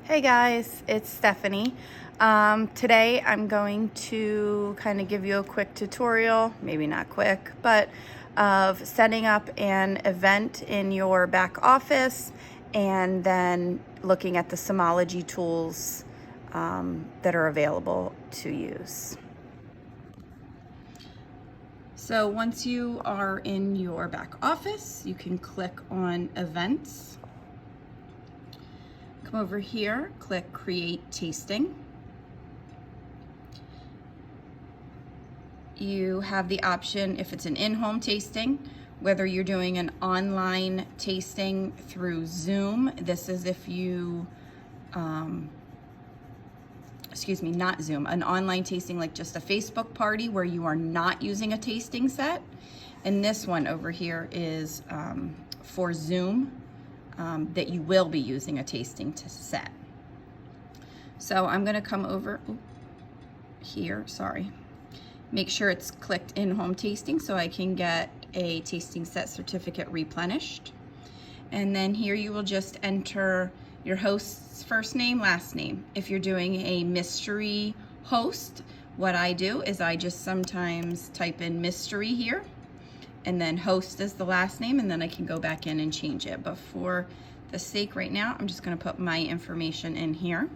Hey guys, it's Stephanie. Today I'm going to kind of give you a quick tutorial, maybe not quick, but of setting up an event in your back office and then looking at the Sommology tools that are available to use. So once you are in your back office, you can click on Events. Come over here, click Create Tasting. You have the option, if it's an in-home tasting, whether you're doing an online tasting through Zoom. This is if you, not Zoom, an online tasting like just a Facebook party where you are not using a tasting set. And this one over here is for Zoom. That you will be using a tasting set. So I'm gonna come over here, make sure it's clicked in home tasting so I can get a tasting set certificate replenished. And then here you will just enter your host's first name, last name. If you're doing a mystery host, what I do is I just sometimes type in mystery here, and then host is the last name, and then I can go back in and change it. But for the sake right now, I'm just gonna put my information in here.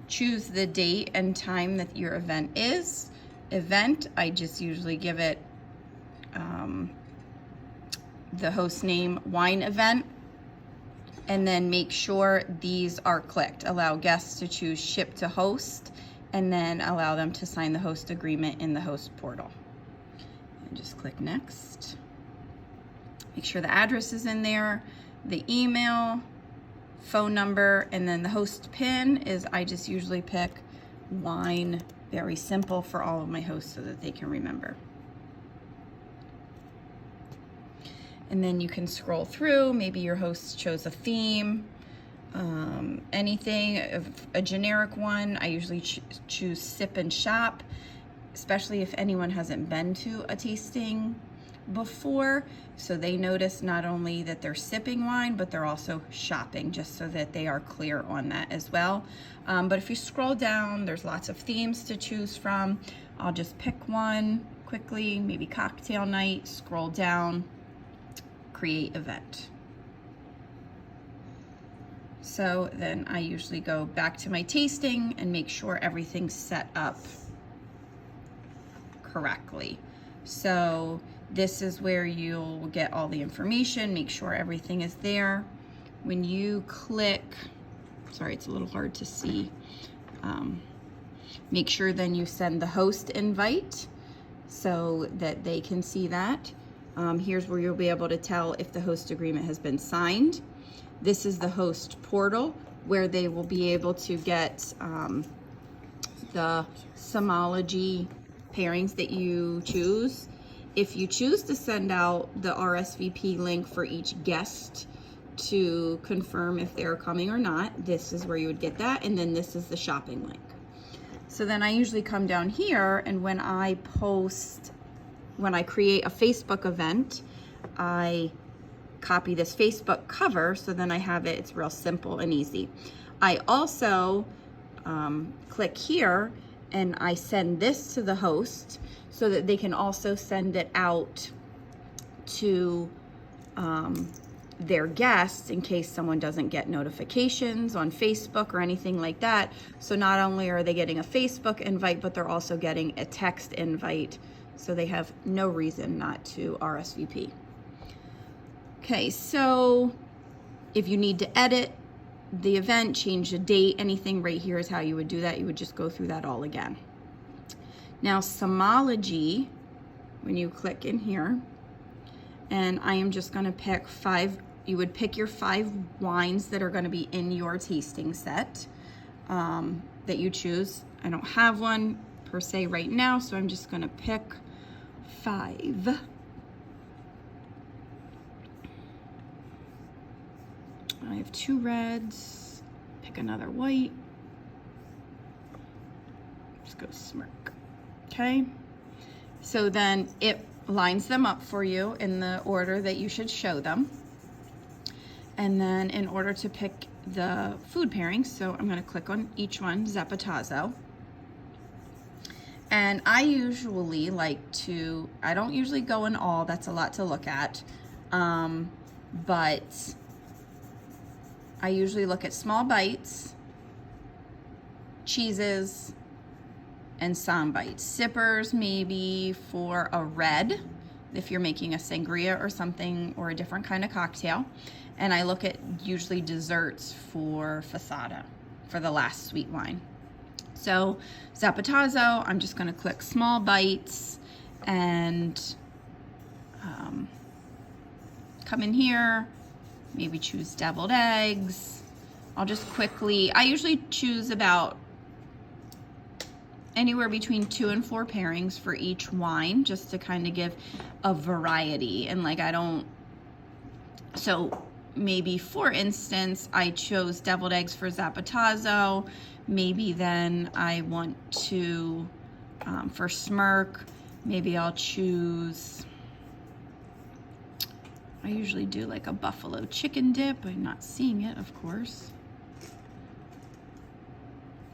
Choose the date and time that your event is. Event, I just usually give it the host name, wine event, and then make sure these are clicked. Allow guests to choose ship to host, and then allow them to sign the host agreement in the host portal. And just click next. Make sure the address is in there, the email, phone number, and then the host pin is, I just usually pick wine, very simple for all of my hosts so that they can remember. And then you can scroll through, maybe your host chose a theme, anything, a generic one. I usually choose sip and shop, especially if anyone hasn't been to a tasting before, so they notice not only that they're sipping wine, but they're also shopping, just so that they are clear on that as well. But if you scroll down, there's lots of themes to choose from. I'll just pick one quickly, maybe cocktail night, scroll down, create event. So then I usually go back to my tasting and make sure everything's set up correctly. So this is where you'll get all the information, make sure everything is there. When you click, sorry, it's a little hard to see. Make sure then you send the host invite so that they can see that. Here's where you'll be able to tell if the host agreement has been signed. This is the host portal where they will be able to get the Sommology pairings that you choose. If you choose to send out the RSVP link for each guest to confirm if they're coming or not, this is where you would get that, and then this is the shopping link. So then I usually come down here, and when I create a Facebook event, I copy this Facebook cover, so then I have it, it's real simple and easy. I also click here and I send this to the host so that they can also send it out to their guests in case someone doesn't get notifications on Facebook or anything like that. So not only are they getting a Facebook invite, but they're also getting a text invite, so they have no reason not to RSVP. Okay, so if you need to edit the event, change the date, anything, right here is how you would do that. You would just go through that all again. Now Sommology, when you click in here, and I am just gonna pick 5, you would pick your 5 wines that are gonna be in your tasting set that you choose. I don't have one per se right now, so I'm just gonna pick 5. I have 2 reds, pick another white, just go smirk, okay? So then it lines them up for you in the order that you should show them. And then in order to pick the food pairings. So I'm going to click on each one, Zapatazo. And I usually like to, I don't usually go in all, that's a lot to look at. But I usually look at small bites, cheeses, and sound bites. Sippers maybe for a red, if you're making a sangria or something, or a different kind of cocktail. And I look at usually desserts for Fasada, for the last sweet wine. So Zapatazo, I'm just gonna click small bites and come in here, maybe choose deviled eggs. I'll just quickly, I usually choose about anywhere between 2 and 4 pairings for each wine, just to kind of give a variety. And like, I don't, so maybe for instance, I chose deviled eggs for Zapatazo. Maybe then I want to, for Smirk, maybe I'll choose, I usually do like a buffalo chicken dip. I'm not seeing it, of course.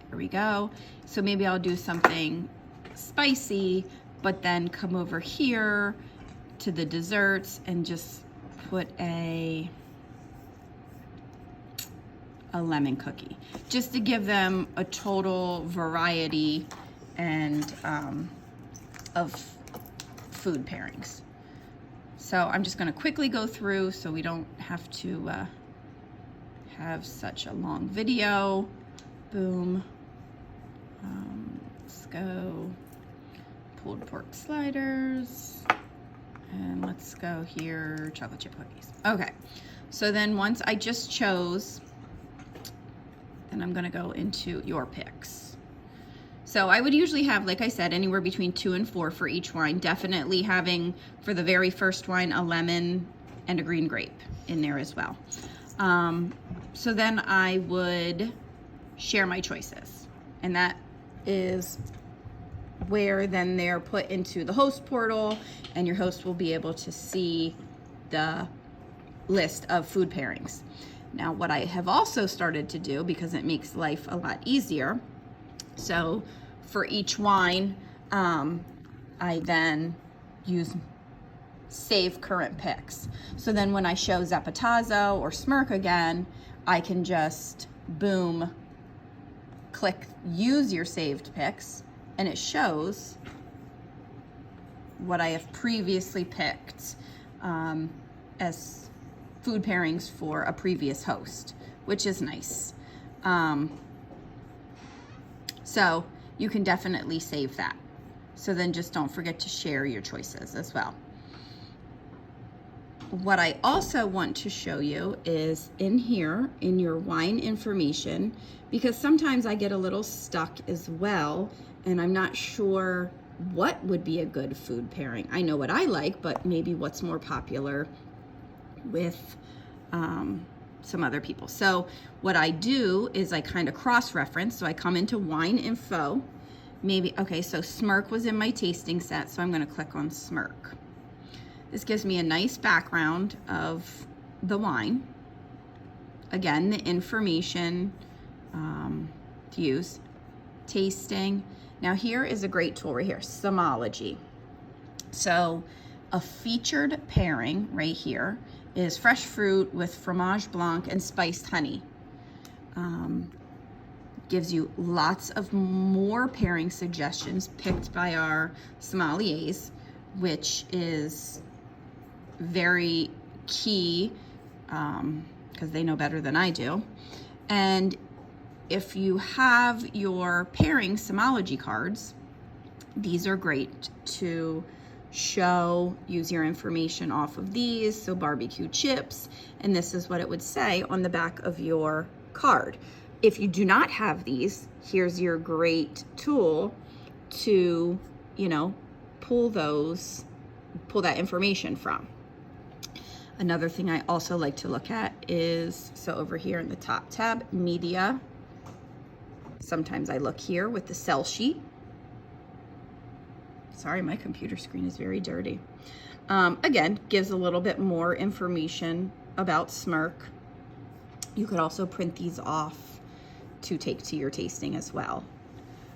There we go. So maybe I'll do something spicy, but then come over here to the desserts and just put a lemon cookie, just to give them a total variety and of food pairings. So I'm just going to quickly go through so we don't have to have such a long video. Boom. Let's go pulled pork sliders, and let's go here, chocolate chip cookies. Okay, so then once I just chose, then I'm gonna go into your picks. So I would usually have, like I said, anywhere between 2 and 4 for each wine. Definitely having, for the very first wine, a lemon and a green grape in there as well. So then I would share my choices, and that is where then they're put into the host portal, and your host will be able to see the list of food pairings. Now, what I have also started to do, because it makes life a lot easier, so for each wine, I then use save current picks. So then when I show Zapatazo or Smirk again, I can just, boom, click use your saved picks, and it shows what I have previously picked as food pairings for a previous host, which is nice. So you can definitely save that. So then just don't forget to share your choices as well. What I also want to show you is in here, in your wine information, because sometimes I get a little stuck as well, and I'm not sure what would be a good food pairing. I know what I like, but maybe what's more popular with some other people. So what I do is I kind of cross-reference. So I come into wine info, maybe, okay, so Smirk was in my tasting set, so I'm gonna click on Smirk. This gives me a nice background of the wine. Again, the information to use, tasting. Now here is a great tool right here, Sommology. So a featured pairing right here is fresh fruit with fromage blanc and spiced honey. Gives you lots of more pairing suggestions picked by our sommeliers, which is very key because they know better than I do. And if you have your pairing Sommology cards, these are great to show, use your information off of these. So barbecue chips, and this is what it would say on the back of your card. If you do not have these, here's your great tool to, you know, pull that information from. Another thing I also like to look at is, so over here in the top tab, media. Sometimes I look here with the sell sheet. Sorry, my computer screen is very dirty. Again, gives a little bit more information about Smirk. You could also print these off to take to your tasting as well.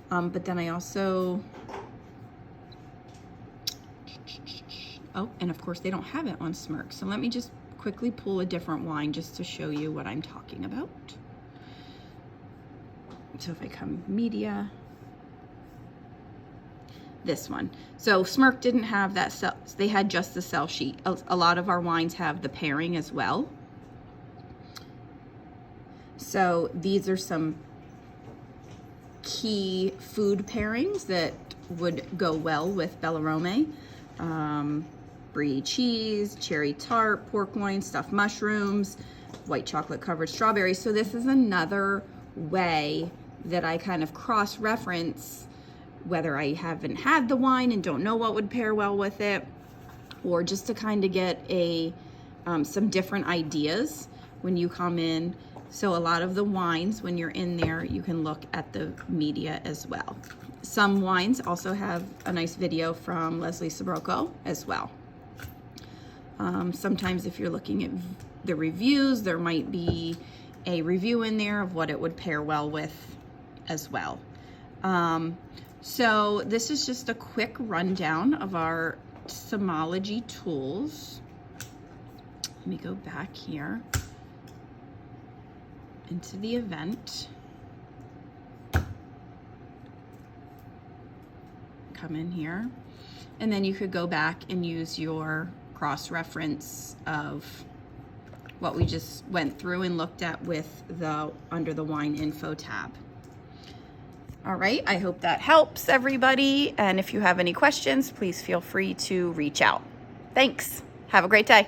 But then I also, oh, and of course they don't have it on Smirk. So let me just quickly pull a different wine just to show you what I'm talking about. So if I come media, this one. So Smirk didn't have that cell, they had just the sell sheet. A lot of our wines have the pairing as well. So these are some key food pairings that would go well with Bellarome. Brie cheese, cherry tart, pork loin, stuffed mushrooms, white chocolate covered strawberries. So this is another way that I kind of cross-reference whether I haven't had the wine and don't know what would pair well with it, or just to kind of get a some different ideas when you come in. So a lot of the wines, when you're in there, you can look at the media as well. Some wines also have a nice video from Leslie Sbrocco as well. Sometimes if you're looking at the reviews, there might be a review in there of what it would pair well with as well. So this is just a quick rundown of our Sommology tools. Let me go back here into the event. Come in here. And then you could go back and use your cross-reference of what we just went through and looked at with the under the wine info tab. All right, I hope that helps everybody. And if you have any questions, please feel free to reach out. Thanks. Have a great day.